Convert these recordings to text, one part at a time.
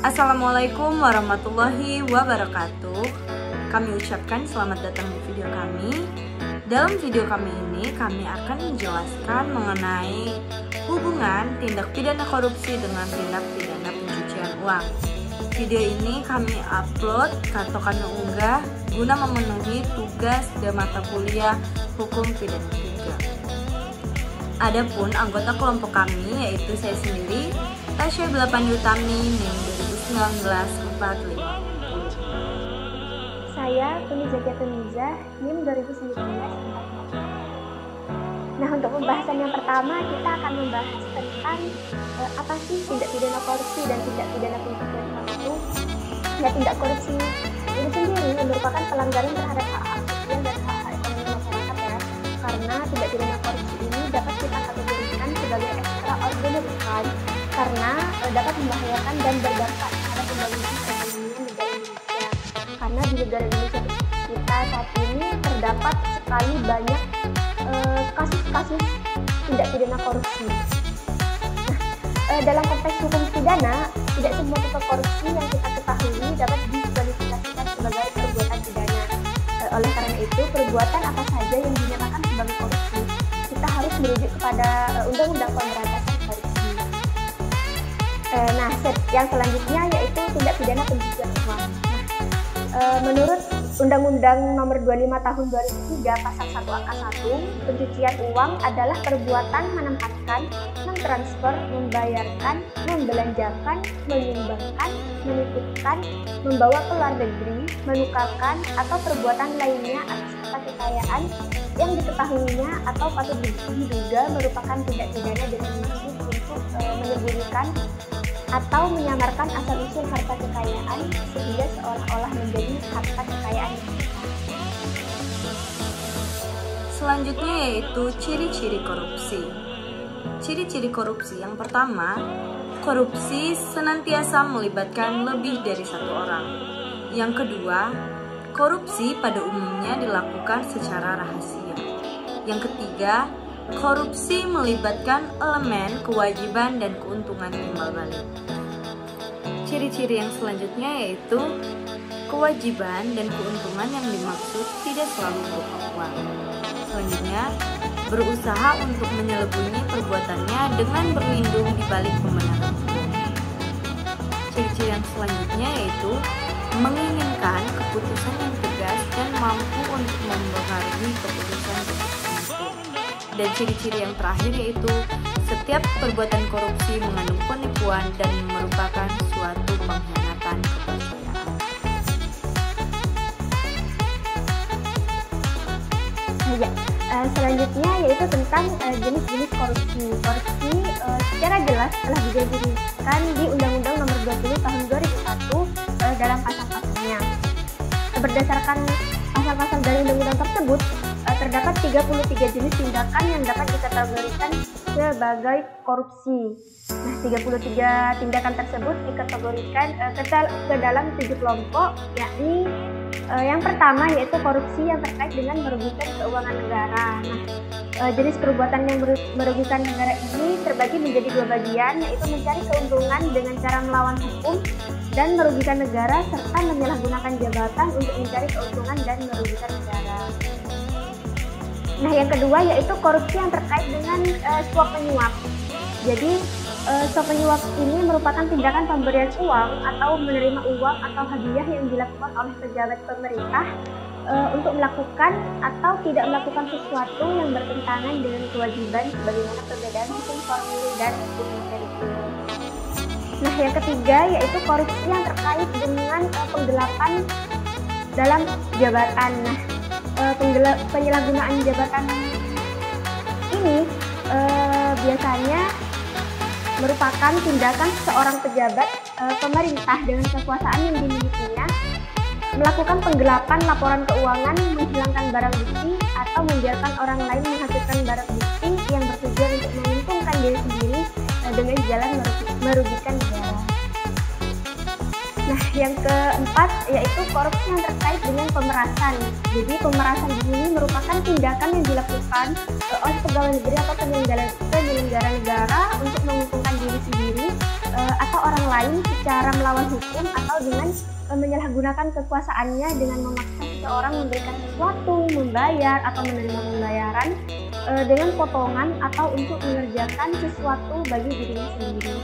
Assalamualaikum warahmatullahi wabarakatuh. Kami ucapkan selamat datang di video kami. Dalam video kami ini, kami akan menjelaskan mengenai hubungan tindak pidana korupsi dengan tindak pidana pencucian uang. Video ini kami upload atau kami unggah guna memenuhi tugas dan mata kuliah Hukum Pidana 3. Adapun anggota kelompok kami yaitu saya sendiri, Tasya Belapandi Utami, NIM 2019-450. Saya Tuni Zakia Tuniza, NIM 2019-450. Nah, untuk pembahasan yang pertama kita akan membahas tentang apa sih tindak pidana korupsi dan tindak pidana pencucian uang itu. Ya, tindak korupsi ini sendiri merupakan pelanggaran terhadap hak-hak sosial dan hak-hak ekonomi masyarakat ya. Karena tindak pidana korupsi ini dapat kita kategorikan sebagai extraordinary crime karena dapat membahayakan dan berdampak terhadap pembangunan perekonomian negara Indonesia. Karena di negara Indonesia kita saat ini terdapat sekali banyak kasus-kasus tindak pidana korupsi. Nah, dalam konteks hukum pidana, tidak semua tipe korupsi yang kita ketahui dapat dikualifikasikan sebagai perbuatan pidana. Oleh karena itu, perbuatan apa saja yang dinyatakan sebagai korupsi, kita harus merujuk kepada Undang-Undang Pemberantasan Korupsi. Nah, yang selanjutnya yaitu tindak pidana pencucian uang. Menurut Undang-Undang Nomor 25 Tahun 2003 Pasal 1 Angka 1, pencucian uang adalah perbuatan menempatkan, mentransfer, membayarkan, membelanjakan, menyumbangkan, menitipkan, membawa ke luar negeri, menukarkan, atau perbuatan lainnya atas harta kekayaan yang diketahuinya atau patut diduga merupakan tindak pidana dengan maksud untuk menyembunyikan atau menyamarkan asal-usul harta kekayaan sehingga seolah-olah menjadi harta kekayaan. Selanjutnya yaitu ciri-ciri korupsi. Ciri-ciri korupsi yang pertama, korupsi senantiasa melibatkan lebih dari satu orang. Yang kedua, korupsi pada umumnya dilakukan secara rahasia. Yang ketiga, korupsi melibatkan elemen kewajiban dan keuntungan timbal balik. Ciri-ciri yang selanjutnya yaitu kewajiban dan keuntungan yang dimaksud tidak selalu berupa uang. Selanjutnya, berusaha untuk menyelebunyi perbuatannya dengan berlindung di balik pembenaran hukum. Ciri-ciri yang selanjutnya yaitu menginginkan keputusan yang tegas dan mampu untuk mempengaruhi keputusan itu. Dan ciri-ciri yang terakhir yaitu setiap perbuatan korupsi mengandung penipuan dan merupakan suatu pengkhianatan kepercayaan. Selanjutnya yaitu tentang jenis-jenis korupsi. Korupsi secara jelas telah didefinisikan di Undang-Undang Nomor 20 Tahun 2001 dalam pasal-pasalnya. Berdasarkan pasal-pasal dari undang-undang tersebut, terdapat 33 jenis tindakan yang dapat dikategorikan sebagai korupsi. Nah, 33 tindakan tersebut dikategorikan ke dalam 7 kelompok, yakni yang pertama yaitu korupsi yang terkait dengan merugikan keuangan negara. Nah, jenis perbuatan yang merugikan negara ini terbagi menjadi 2 bagian, yaitu mencari keuntungan dengan cara melawan hukum dan merugikan negara, serta menyalahgunakan jabatan untuk mencari keuntungan dan merugikan negara. Nah, yang kedua yaitu korupsi yang terkait dengan suap menyuap. Jadi, suap menyuap ini merupakan tindakan pemberian uang atau menerima uang atau hadiah yang dilakukan oleh pejabat pemerintah untuk melakukan atau tidak melakukan sesuatu yang bertentangan dengan kewajiban sebagaimana perbedaan hukum formil dan hukum material. Nah, yang ketiga yaitu korupsi yang terkait dengan penggelapan dalam jabatan. Nah, penyalahgunaan jabatan ini biasanya merupakan tindakan seorang pejabat pemerintah dengan kekuasaan yang dimilikinya melakukan penggelapan laporan keuangan, menghilangkan barang bukti, atau membiarkan orang lain menghasilkan barang bukti yang bertujuan untuk menguntungkan diri sendiri dengan jalan merugikan negara. Nah, yang keempat yaitu korupsi yang terkait dengan pemerasan. Jadi pemerasan ini merupakan tindakan yang dilakukan oleh pegawai negeri atau penyelenggara negara untuk menguntungkan diri sendiri atau orang lain secara melawan hukum atau dengan menyalahgunakan kekuasaannya dengan memaksa seseorang memberikan sesuatu, membayar atau menerima pembayaran dengan potongan atau untuk mengerjakan sesuatu bagi dirinya sendiri.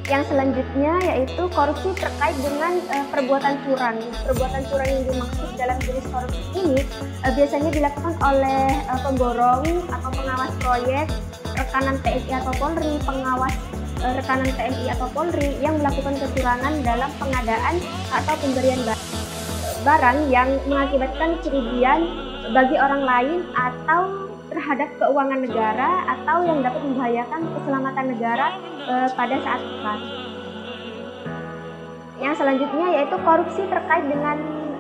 Yang selanjutnya yaitu korupsi terkait dengan perbuatan curang. Perbuatan curang yang dimaksud dalam jenis korupsi ini biasanya dilakukan oleh pemborong atau pengawas proyek, rekanan TNI atau Polri, pengawas rekanan TNI atau Polri yang melakukan kecurangan dalam pengadaan atau pemberian barang yang mengakibatkan kerugian bagi orang lain atau terhadap keuangan negara atau yang dapat membahayakan keselamatan negara pada saat perang. Yang selanjutnya yaitu korupsi terkait dengan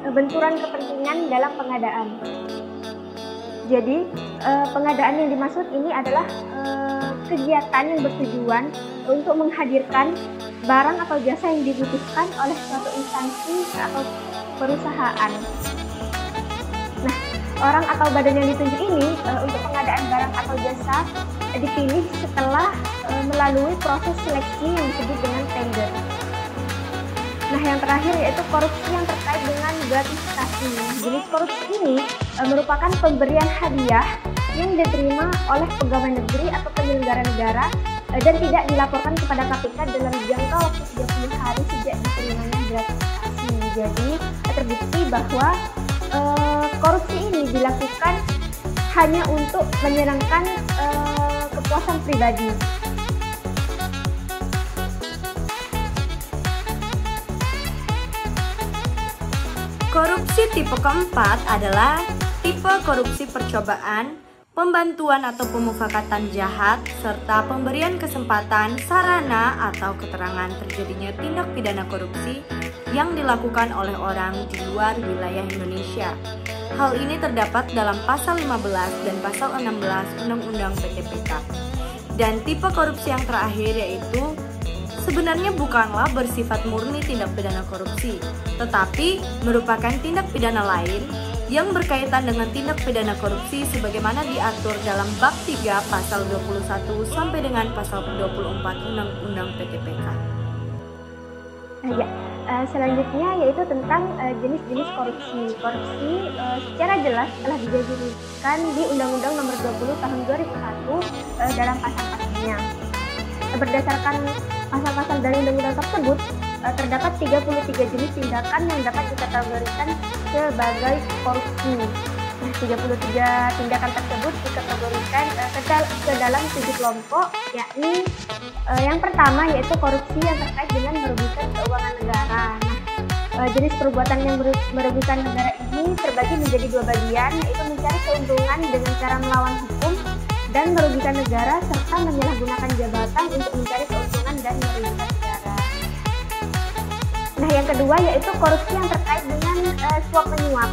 benturan kepentingan dalam pengadaan. Jadi pengadaan yang dimaksud ini adalah kegiatan yang bertujuan untuk menghadirkan barang atau jasa yang dibutuhkan oleh suatu instansi atau perusahaan. Nah, orang atau badan yang ditunjuk ini untuk pengadaan barang atau jasa dipilih setelah melalui proses seleksi yang disebut dengan tender. Nah, yang terakhir yaitu korupsi yang terkait dengan gratifikasi. Jenis korupsi ini merupakan pemberian hadiah yang diterima oleh pegawai negeri atau penyelenggara negara dan tidak dilaporkan kepada KPK dalam jangka waktu 30 hari sejak diterimanya gratifikasi. Jadi terbukti bahwa korupsi ini dilakukan hanya untuk menyenangkan kepuasan pribadi. Korupsi tipe keempat adalah tipe korupsi percobaan, pembantuan atau pemufakatan jahat, serta pemberian kesempatan, sarana, atau keterangan terjadinya tindak pidana korupsi yang dilakukan oleh orang di luar wilayah Indonesia. Hal ini terdapat dalam pasal 15 dan pasal 16 Undang-Undang PTPK. Dan tipe korupsi yang terakhir yaitu sebenarnya bukanlah bersifat murni tindak pidana korupsi, tetapi merupakan tindak pidana lain yang berkaitan dengan tindak pidana korupsi sebagaimana diatur dalam bab 3 pasal 21 sampai dengan pasal 24 Undang-Undang PTPK. Selanjutnya yaitu tentang jenis-jenis korupsi. Korupsi secara jelas telah didefinisikan di Undang-Undang Nomor 20 Tahun 2001 dalam pasal-pasalnya. Berdasarkan pasal-pasal dari undang-undang tersebut, terdapat 33 jenis tindakan yang dapat dikategorikan sebagai korupsi. Nah, 33 tindakan tersebut dikategorikan ke dalam 7 kelompok, yakni yang pertama yaitu korupsi yang terkait dengan merugikan keuangan negara. Nah, jenis perbuatan yang merugikan negara ini terbagi menjadi 2 bagian, yaitu mencari keuntungan dengan cara melawan hukum dan merugikan negara, serta menyalahgunakan jabatan untuk mencari keuntungan dan merugikan negara. Nah, yang kedua yaitu korupsi yang terkait dengan suap menyuap.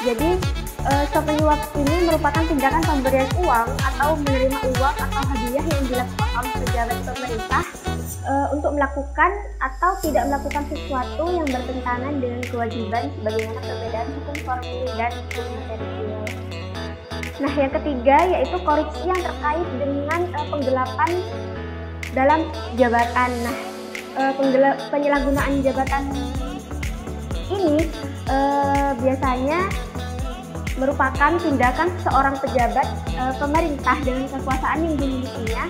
Jadi suap menyuap ini merupakan tindakan pemberian uang atau menerima uang atau hadiah yang dilakukan oleh pejabat pemerintah untuk melakukan atau tidak melakukan sesuatu yang bertentangan dengan kewajiban sebagaimana perbedaan hukum formil dan hukum material. Nah, yang ketiga yaitu korupsi yang terkait dengan penggelapan dalam jabatan. Nah, penyalahgunaan jabatan ini biasanya merupakan tindakan seorang pejabat pemerintah dengan kekuasaan yang dimilikinya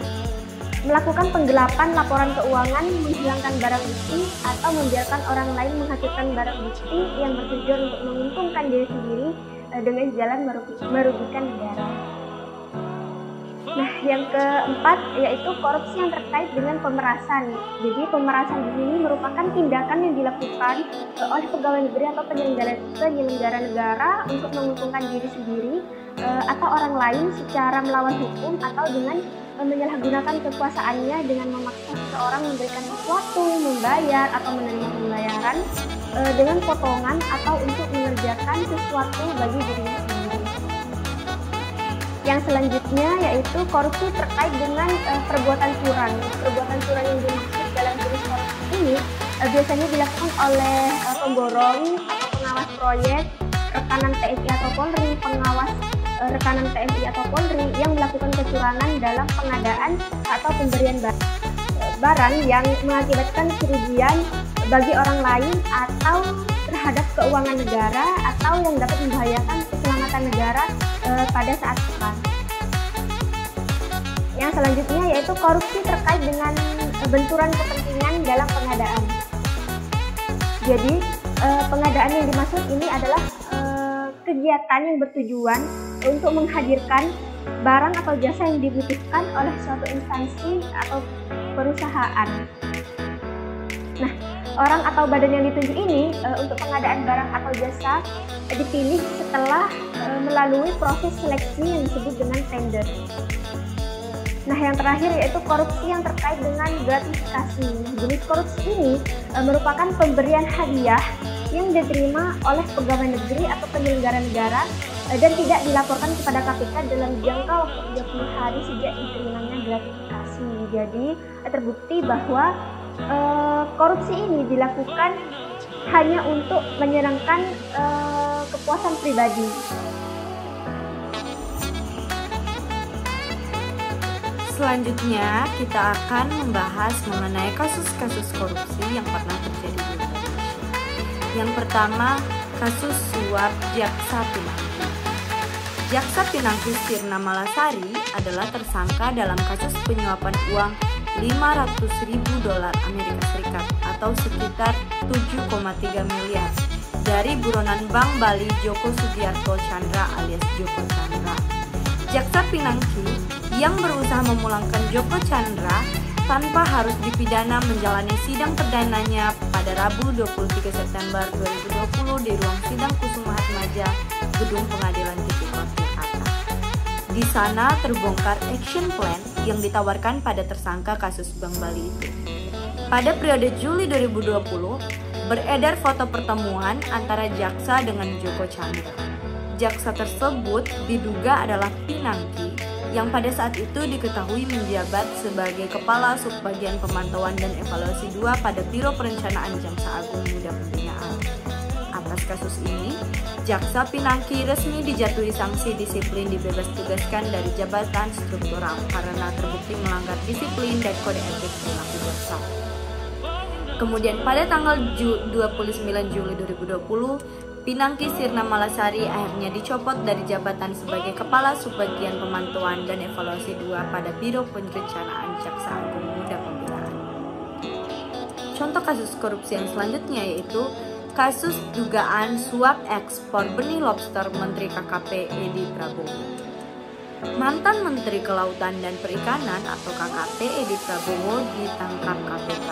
melakukan penggelapan laporan keuangan, menghilangkan barang bukti, atau membiarkan orang lain menghasilkan barang bukti yang bertujuan untuk menguntungkan diri sendiri dengan jalan merugikan negara. Nah, yang keempat yaitu korupsi yang terkait dengan pemerasan. Jadi pemerasan di sini merupakan tindakan yang dilakukan oleh pegawai negeri atau penyelenggara negara untuk menguntungkan diri sendiri atau orang lain secara melawan hukum atau dengan menyalahgunakan kekuasaannya dengan memaksa seseorang memberikan sesuatu, membayar atau menerima pembayaran dengan potongan atau untuk mengerjakan sesuatu bagi dirinya sendiri. Yang selanjutnya yaitu korupsi terkait dengan perbuatan curang. Perbuatan curang yang dimaksud dalam jenis korupsi ini biasanya dilakukan oleh pemborong atau pengawas proyek, rekanan TNI atau Polri, pengawas rekanan TNI atau Polri yang melakukan kecurangan dalam pengadaan atau pemberian barang yang mengakibatkan kerugian bagi orang lain atau terhadap keuangan negara atau yang dapat membahayakan keselamatan negara pada saat perang. Yang selanjutnya yaitu korupsi terkait dengan benturan kepentingan dalam pengadaan. Jadi pengadaan yang dimaksud ini adalah kegiatan yang bertujuan untuk menghadirkan barang atau jasa yang dibutuhkan oleh suatu instansi atau perusahaan. Nah, orang atau badan yang ditunjuk ini untuk pengadaan barang atau jasa dipilih setelah melalui proses seleksi yang disebut dengan tender. Nah, yang terakhir yaitu korupsi yang terkait dengan gratifikasi. Jenis korupsi ini merupakan pemberian hadiah yang diterima oleh pegawai negeri atau penyelenggara negara dan tidak dilaporkan kepada KPK dalam jangka waktu 30 hari sejak diterimanya gratifikasi. Jadi terbukti bahwa korupsi ini dilakukan hanya untuk menyenangkan kepuasan pribadi. Selanjutnya, kita akan membahas mengenai kasus-kasus korupsi yang pernah terjadi di Indonesia. Yang pertama, kasus suap Jaksa Pinangki. Jaksa Pinangki Sirna Malasari adalah tersangka dalam kasus penyuapan uang $500.000 Amerika Serikat atau sekitar 7,3 miliar dari buronan Bank Bali Joko Sugiarto Chandra alias Joko Chandra. Jaksa Pinangki yang berusaha memulangkan Joko Chandra tanpa harus dipidana menjalani sidang perdananya pada Rabu 23 September 2020 di ruang sidang Kusuma Atmaja, Gedung Pengadilan Tipikor Jakarta. Di sana terbongkar action plan yang ditawarkan pada tersangka kasus Bank Bali itu. Pada periode Juli 2020, beredar foto pertemuan antara jaksa dengan Joko Chandra. Jaksa tersebut diduga adalah Pinangki yang pada saat itu diketahui menjabat sebagai Kepala Subbagian Pemantauan dan Evaluasi 2 pada Biro Perencanaan Jaksa Agung Muda Pembinaan. Atas kasus ini, Jaksa Pinangki resmi dijatuhi sanksi disiplin dibebas tugaskan dari jabatan struktural karena terbukti melanggar disiplin dan kode etik perilaku jaksa. Kemudian pada tanggal 29 Juli 2020, Pinangki Sirna Malasari akhirnya dicopot dari jabatan sebagai Kepala Subbagian Pemantauan dan Evaluasi 2 pada Biro Perencanaan Jaksa Agung Muda Pembinaan. Contoh kasus korupsi yang selanjutnya yaitu kasus dugaan suap ekspor benih lobster Menteri KKP Edi Prabowo. Mantan Menteri Kelautan dan Perikanan atau KKP Edi Prabowo ditangkap KPK.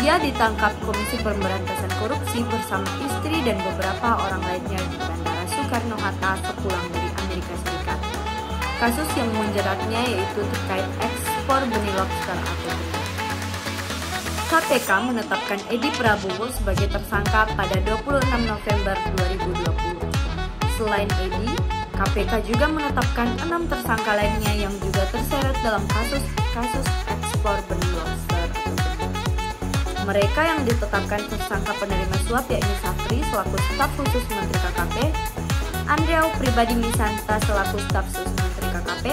Dia ditangkap Komisi Pemberantasan Korupsi bersama istri dan beberapa orang lainnya di Bandara Soekarno-Hatta sepulang dari Amerika Serikat. Kasus yang menjeratnya yaitu terkait ekspor benih lobster atau benih. KPK menetapkan Edi Prabowo sebagai tersangka pada 26 November 2020. Selain Edi, KPK juga menetapkan 6 tersangka lainnya yang juga terseret dalam kasus ekspor benih lobster. Mereka yang ditetapkan tersangka penerima suap yakni Safri selaku staf khusus Menteri KKP, Andrew Pribadi Misanta selaku staf khusus Menteri KKP,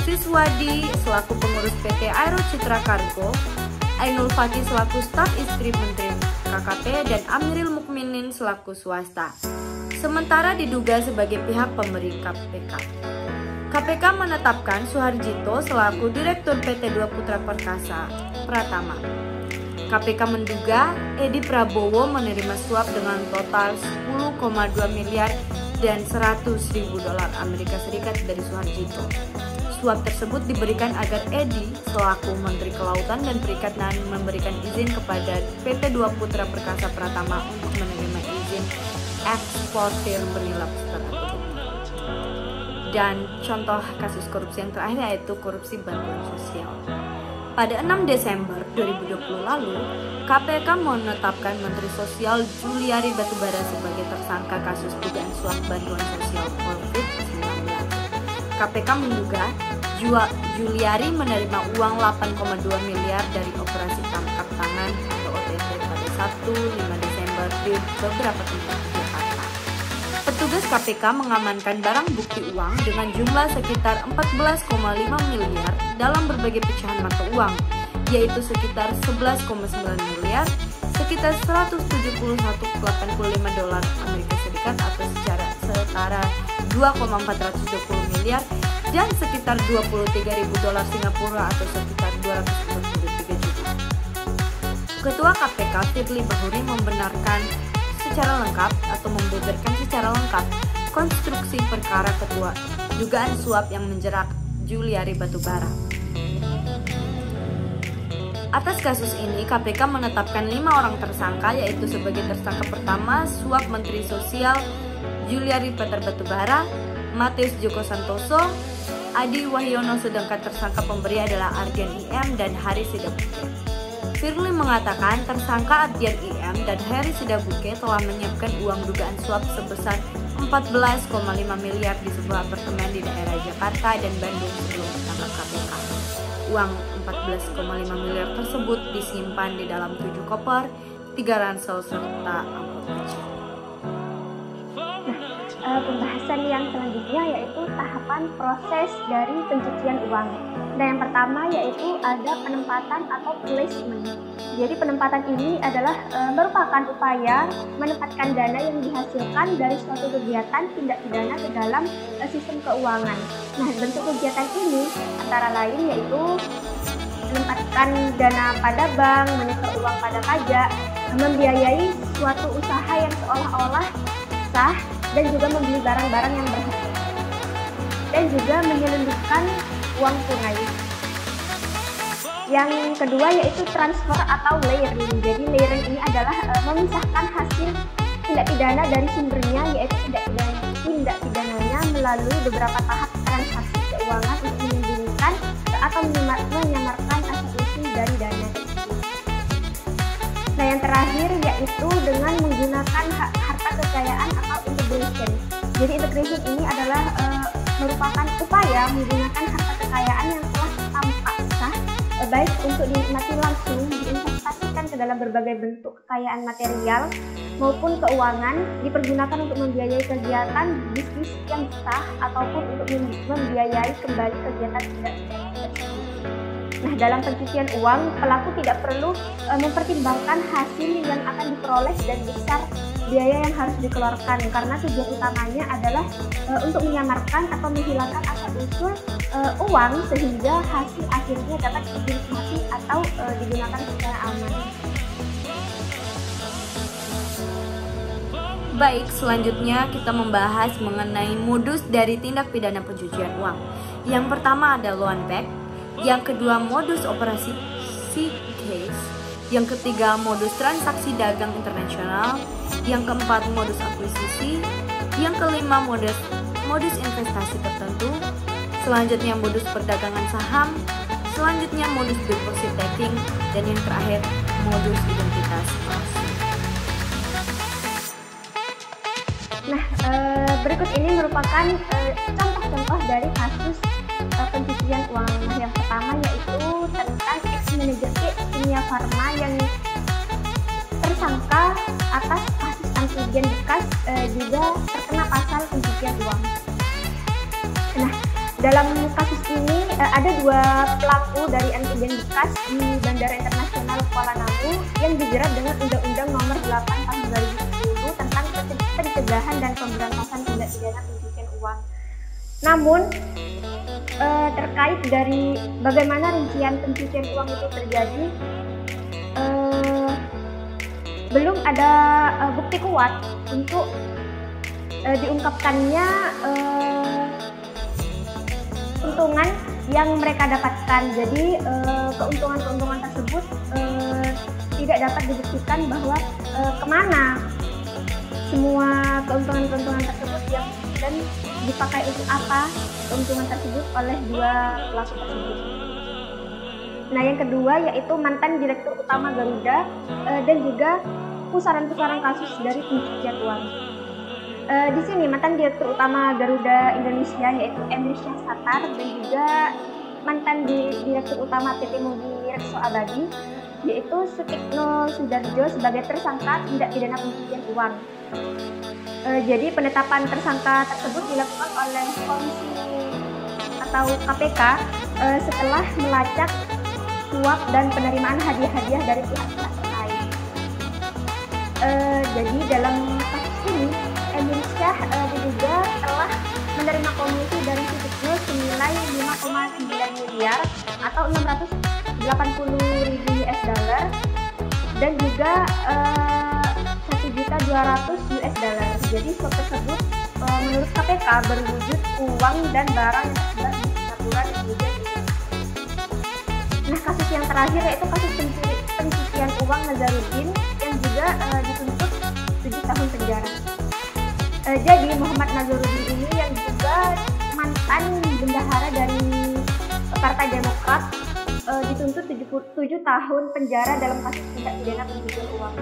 Siswadi selaku pengurus PT Aero Citra Cargo, Ainul Fakih selaku staf istri Menteri KKP, dan Amiril Mukminin selaku swasta. Sementara diduga sebagai pihak pemberi KPK. KPK menetapkan Suharjito selaku Direktur PT Dua Putra Perkasa Pratama. KPK menduga Edi Prabowo menerima suap dengan total 10,2 miliar dan $100.000 Amerika Serikat dari Suharjito. Suap tersebut diberikan agar Edi selaku Menteri Kelautan dan Perikanan memberikan izin kepada PT Dua Putra Perkasa Pratama untuk menerima izin eksportir benih lobster. Dan contoh kasus korupsi yang terakhir yaitu korupsi bantuan sosial. Pada 6 Desember 2020 lalu, KPK menetapkan Menteri Sosial Juliari Batubara sebagai tersangka kasus dugaan suap bantuan sosial COVID-19. KPK menduga Juliari menerima uang 8,2 miliar dari operasi tangkap tangan atau OTT pada 1-5 Desember di beberapa tempat di Jakarta. Petugas KPK mengamankan barang bukti uang dengan jumlah sekitar 14,5 miliar dalam berbagai pecahan mata uang yaitu sekitar 11,9 miliar, sekitar 171,85 dolar Amerika Serikat atau setara 2,420 miliar, dan sekitar 23.000 dolar Singapura atau sekitar 243 juta. Ketua KPK Firly Bahuri membenarkan secara lengkap atau membeberkan secara lengkap konstruksi perkara ketua dugaan suap yang menjerat Juliari Batubara. Atas kasus ini, KPK menetapkan 5 orang tersangka, yaitu sebagai tersangka pertama suap Menteri Sosial Juliari Peter Batubara, Matius Joko Santoso, Adi Wahyono, sedangkan tersangka pemberi adalah Ardian IM dan Haris Sidabuke. Firly mengatakan tersangka Ardian IM dan Haris Sidabuke telah menyiapkan uang dugaan suap sebesar 14,5 miliar di sebuah apartemen di daerah Jakarta dan Bandung sebelum ditangkap KPK. Uang 14,5 miliar tersebut disimpan di dalam 7 koper, 3 ransel, serta amplop kecil. Pembahasan yang selanjutnya yaitu tahapan proses dari pencucian uang. Nah, yang pertama yaitu ada penempatan atau placement. Jadi penempatan ini adalah merupakan upaya menempatkan dana yang dihasilkan dari suatu kegiatan tindak pidana ke dalam sistem keuangan. Nah, bentuk kegiatan ini antara lain yaitu menempatkan dana pada bank, menyetor uang pada pajak, membiayai suatu usaha yang seolah-olah sah, dan juga membeli barang-barang yang berharga, dan juga menyelundupkan uang tunai. Yang kedua yaitu transfer atau layering. Jadi layering ini adalah memisahkan hasil tindak pidana dari sumbernya, yaitu tindak pidananya melalui beberapa tahap transaksi keuangan untuk menyembunyikan atau menyamarkan asal-usul dari dana tersebut. Nah, yang terakhir yaitu dengan menggunakan harta kekayaan atau integration. Jadi integration ini adalah merupakan upaya menggunakan harta kekayaan yang telah tampak sah, baik untuk dinikmati langsung, diinvestasikan ke dalam berbagai bentuk kekayaan material maupun keuangan, dipergunakan untuk membiayai kegiatan bisnis yang sah ataupun untuk membiayai kembali kegiatan tindak pidana tersebut. Nah, dalam pencucian uang, pelaku tidak perlu mempertimbangkan hasil yang akan diperoleh dan besar biaya yang harus dikeluarkan, karena tujuan utamanya adalah untuk menyamarkan atau menghilangkan asal-usul uang sehingga hasil akhirnya dapat dinikmati atau digunakan secara aman. Baik, selanjutnya kita membahas mengenai modus dari tindak pidana pencucian uang. Yang pertama ada loan back, yang kedua modus operasi case, yang ketiga modus transaksi dagang internasional, yang keempat modus akuisisi, yang kelima modus investasi tertentu, selanjutnya modus perdagangan saham, selanjutnya modus deposit taking, dan yang terakhir modus identitas palsu. Nah, berikut ini merupakan contoh-contoh dari kasus pencucian uang. Nah, yang pertama yaitu tentang ex-manajer Kimia Farma yang tersangka atas kasus antigen bekas juga terkena pasal pencucian uang. Nah, dalam kasus ini ada 2 pelaku dari antigen bekas di Bandara Internasional Kuala Namu yang dijerat dengan Undang-Undang Nomor 8 Tahun 2010 tentang pencegahan dan pemberantasan tindak pidana pencucian uang. Namun terkait dari bagaimana rincian pencucian uang itu terjadi, belum ada bukti kuat untuk diungkapkannya keuntungan yang mereka dapatkan. Jadi keuntungan-keuntungan tersebut tidak dapat dibuktikan bahwa kemana semua keuntungan-keuntungan tersebut yang dan dipakai untuk apa keuntungan tersebut oleh 2 pelaku tersebut. Nah, yang kedua yaitu mantan Direktur Utama Garuda dan juga pusaran-pusaran kasus dari pencucian uang. Di sini mantan Direktur Utama Garuda Indonesia yaitu Emir Syahsatar dan juga mantan Direktur Utama PT Mobil Rekso Abadi yaitu Sutikno Sudarjo sebagai tersangka tindak pidana pencucian uang. Jadi penetapan tersangka tersebut dilakukan oleh komisi atau KPK setelah melacak suap dan penerimaan hadiah-hadiah dari pihak-pihak terkait. Jadi dalam kasus ini Emir Syah diduga telah menerima komisi dari Sutikno senilai 5,9 miliar atau 680.000 US dollar dan juga 1.200.000 US dollar. Jadi suap tersebut menurut KPK berwujud uang dan barang yang tersebar di Singapura dan juga di Indonesia. Nah, kasus yang terakhir yaitu kasus pencucian uang Nazarudin yang juga dituntut 7 tahun penjara. Jadi Muhammad Nazarudin ini yang juga mantan bendahara dari Partai Demokrat dituntut 7 tahun penjara dalam kasus tindak pidana pencucian uang.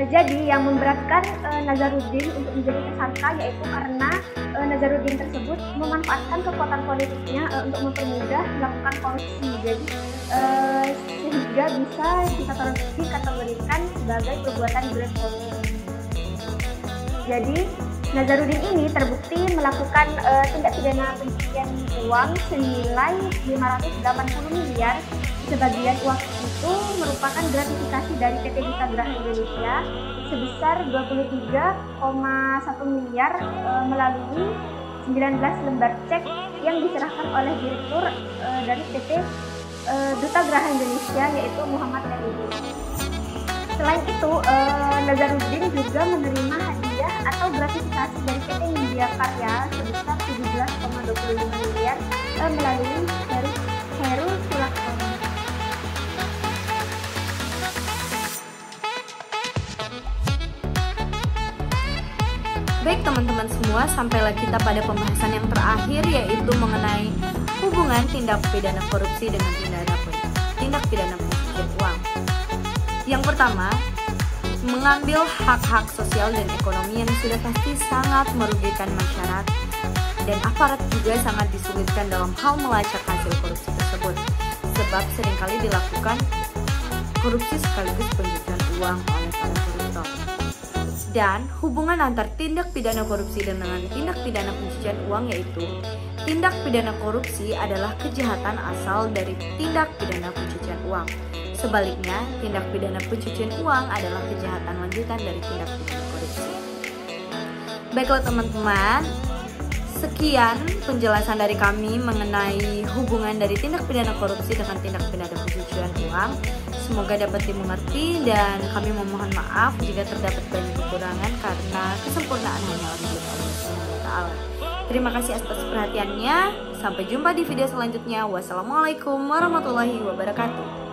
Jadi yang memberatkan Nazarudin untuk menjadi tersangka yaitu karena Nazarudin tersebut memanfaatkan kekuatan politiknya untuk mempermudah melakukan korupsi. Jadi sehingga bisa dikategorikan sebagai perbuatan berat korupsi. Jadi Nazarudin ini terbukti melakukan tindak pidana pencucian uang senilai 580 miliar. Sebagian uang itu merupakan gratifikasi dari PT Duta Geraha Indonesia sebesar 23,1 miliar melalui 19 lembar cek yang diserahkan oleh direktur dari PT Duta Geraha Indonesia yaitu Muhammad Nazarudin. Selain itu, Nazarudin juga menerima hadiah atau gratifikasi dari PT Nindya Karya sebesar 17,25 miliar melalui Heru Sulaksono. Baik teman-teman semua, sampailah kita pada pembahasan yang terakhir yaitu mengenai hubungan tindak pidana korupsi dengan tindak pidana pencucian uang. Yang pertama, mengambil hak-hak sosial dan ekonomi yang sudah pasti sangat merugikan masyarakat dan aparat juga sangat disulitkan dalam hal melacak hasil korupsi tersebut sebab seringkali dilakukan korupsi sekaligus pencucian uang oleh para koruptor. Dan hubungan antar tindak pidana korupsi dengan tindak pidana pencucian uang yaitu tindak pidana korupsi adalah kejahatan asal dari tindak pidana pencucian uang. Sebaliknya, tindak pidana pencucian uang adalah kejahatan lanjutan dari tindak pidana korupsi. Baiklah teman-teman, sekian penjelasan dari kami mengenai hubungan dari tindak pidana korupsi dengan tindak pidana pencucian uang. Semoga dapat dimengerti dan kami memohon maaf jika terdapat banyak kekurangan karena kesempurnaan hanya Allah Subhanahu wa taala. Terima kasih atas perhatiannya. Sampai jumpa di video selanjutnya. Wassalamualaikum warahmatullahi wabarakatuh.